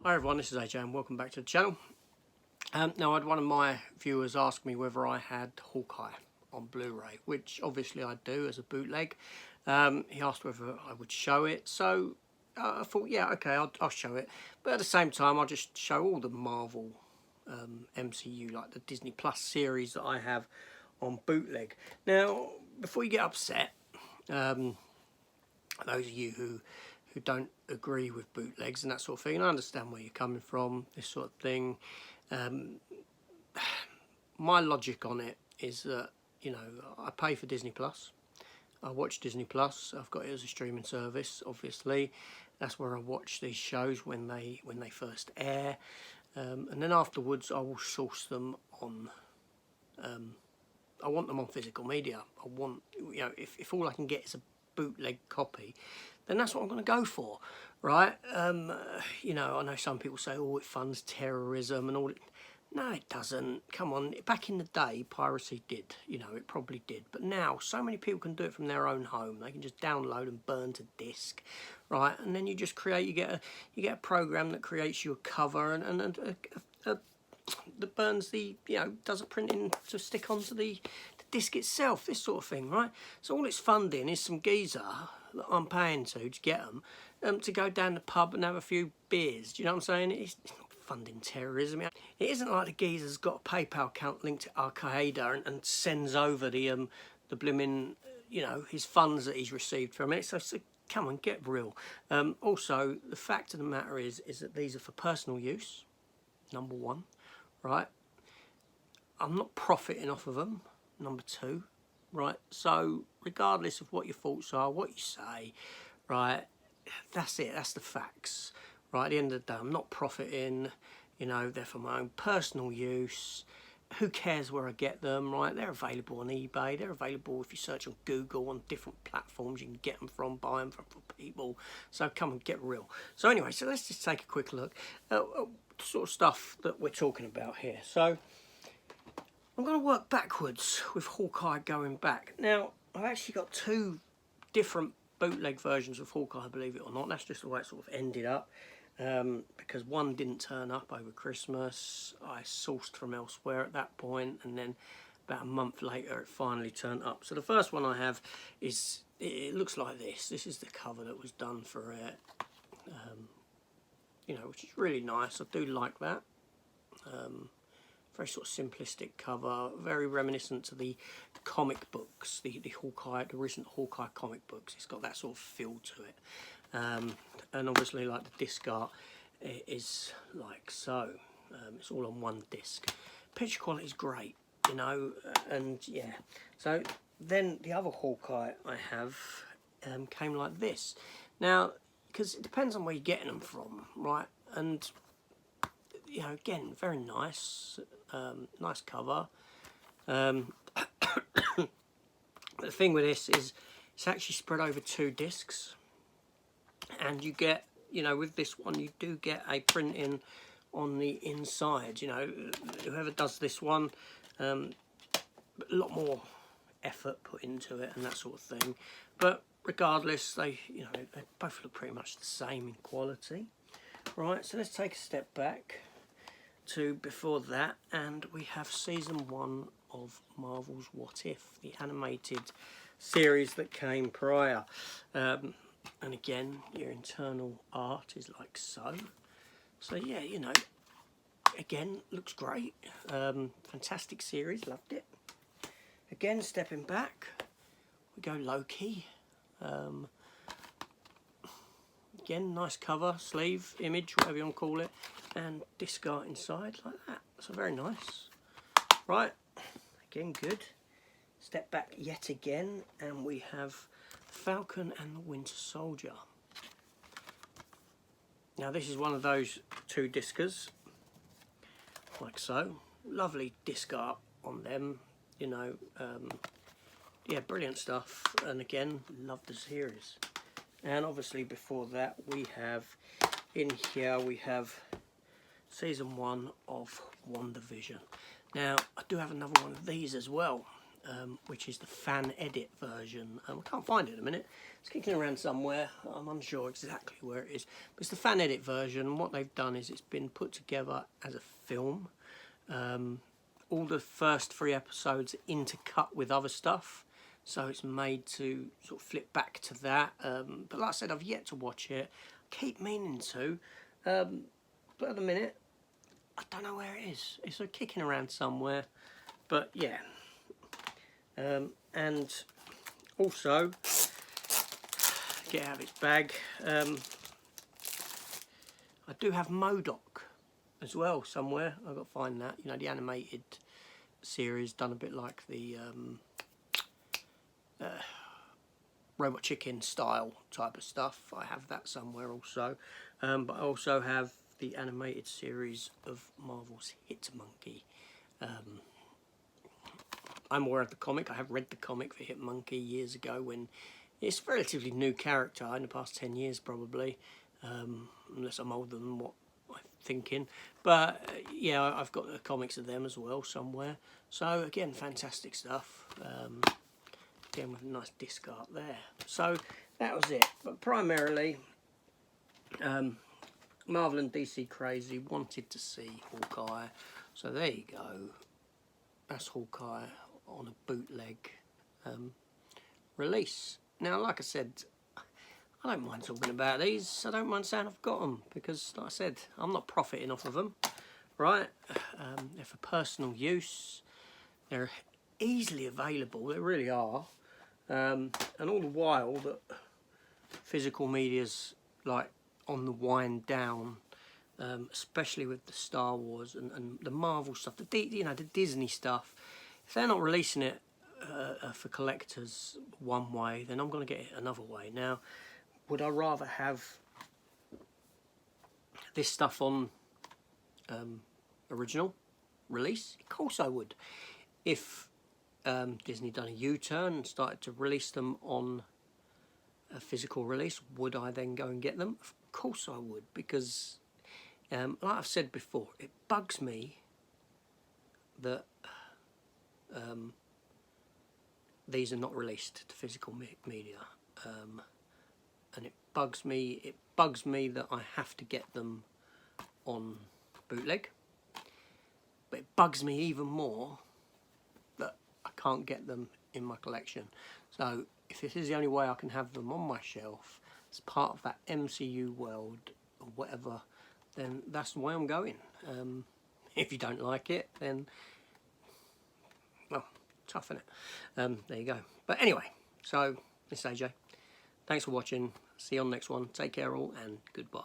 Hi everyone, this is AJ and welcome back to the channel. Now I had one of my viewers ask me whether I had Hawkeye on Blu-ray, which obviously I do as a bootleg. He asked whether I would show it, so I thought, yeah, okay, I'll show it. But at the same time, I'll just show all the Marvel MCU, like the Disney Plus series that I have on bootleg. Now, before you get upset, those of you who don't agree with bootlegs and that sort of thing, and I understand where you're coming from, this sort of thing. My logic on it is that, you know, I pay for Disney Plus. I watch Disney Plus. I've got it as a streaming service, obviously. That's where I watch these shows when they first air, and then afterwards I will source them on. I want them on physical media. I want, you know, if all I can get is a bootleg copy, then that's what I'm going to go for, right? You know, I know some people say, oh, it funds terrorism and all. No, it doesn't. Come on. Back in the day, piracy did. You know, it probably did. But now, so many people can do it from their own home. They can just download and burn to disk, right? And then you just create. You get a program that creates you a cover that burns the, you know, does a printing to stick onto the disc itself. This sort of thing, right? So all it's funding is some geezer that I'm paying to get them to go down the pub and have a few beers. Do you know what I'm saying? It's not funding terrorism. It isn't like the geezer's got a PayPal account linked to Al-Qaeda and sends over the blimmin', you know, his funds that he's received from it. So come on, get real. Also, the fact of the matter is that these are for personal use, number one, right? I'm not profiting off of them, number two. Right, so regardless of what your thoughts are, what you say, right, that's it, that's the facts. Right, at the end of the day, I'm not profiting, you know, they're for my own personal use. Who cares where I get them, right? They're available on eBay, they're available if you search on Google, on different platforms you can get them from, buy them from people. So come on, get real. So anyway, so let's just take a quick look at sort of stuff that we're talking about here. So I'm going to work backwards with Hawkeye going back. Now, I've actually got two different bootleg versions of Hawkeye, believe it or not. That's just the way it sort of ended up. Because one didn't turn up over Christmas. I sourced from elsewhere at that point, and then about a month later it finally turned up. So the first one I have is, it looks like this. This is the cover that was done for it. You know, which is really nice. I do like that. Very sort of simplistic cover, very reminiscent to the comic books, the Hawkeye, the recent Hawkeye comic books. It's got that sort of feel to it, and obviously, like the disc art is like so. It's all on one disc. Picture quality is great, you know, and yeah. So then the other Hawkeye I have came like this. Now, because it depends on where you're getting them from, right? And you know, again, very nice, nice cover. But the thing with this is it's actually spread over two discs, and you get, you know, with this one you do get a printing on the inside. You know, whoever does this one, a lot more effort put into it and that sort of thing. But regardless, they both look pretty much the same in quality. Right, so let's take a step back to before that, and we have season 1 of Marvel's What If, the animated series that came prior. And again, your internal art is like so. So yeah, you know, again, looks great. Fantastic series, loved it. Again, stepping back, we go Loki. Again, nice cover, sleeve, image, whatever you want to call it, and disc art inside like that. So very nice. Right, again, good. Step back yet again, and we have Falcon and the Winter Soldier. Now this is one of those two discers, like so. Lovely disc art on them, you know. Yeah, brilliant stuff. And again, love the series. And obviously before that we have, in here we have season 1 of Wandavision. Now I do have another one of these as well. which is the fan edit version. I can't find it in a minute. It's kicking around somewhere. I'm unsure exactly where it is. But it's the fan edit version. What they've done is it's been put together as a film. All the first 3 episodes intercut with other stuff. So it's made to sort of flip back to that. But like I said, I've yet to watch it. I keep meaning to. But at the minute, I don't know where it is. It's sort of kicking around somewhere. But yeah. And also, get out of its bag, I do have MODOK as well somewhere. I've got to find that. You know, the animated series done a bit like the Robot Chicken style type of stuff. I have that somewhere also. But I also have the animated series of Marvel's Hit Monkey. I'm aware of the comic. I have read the comic for Hit Monkey years ago when it's a relatively new character in the past 10 years probably, unless I'm older than what I'm thinking. But yeah, I've got the comics of them as well somewhere. So again, fantastic stuff. Again, with a nice disc art there. So that was it. But primarily, Marvel and DC Crazy wanted to see Hawkeye. So there you go. That's Hawkeye on a bootleg release. Now, like I said, I don't mind talking about these. I don't mind saying I've got them because, like I said, I'm not profiting off of them, right? They're for personal use. They're easily available. They really are. And all the while that physical media's like on the wind down, especially with the Star Wars and the Marvel stuff, the Disney stuff. If they're not releasing it for collectors one way, then I'm going to get it another way. Now, would I rather have this stuff on original release? Of course I would. If Disney done a U-turn and started to release them on a physical release, would I then go and get them? Of course I would, because like I've said before, it bugs me that these are not released to physical media, and it bugs me that I have to get them on bootleg, but it bugs me even more that I can't get them in my collection. So if this is the only way I can have them on my shelf as part of that MCU world or whatever, then that's the way I'm going. If you don't like it, then, well, tough, innit? There you go. But anyway, so this is AJ. Thanks for watching. See you on the next one. Take care all, and goodbye.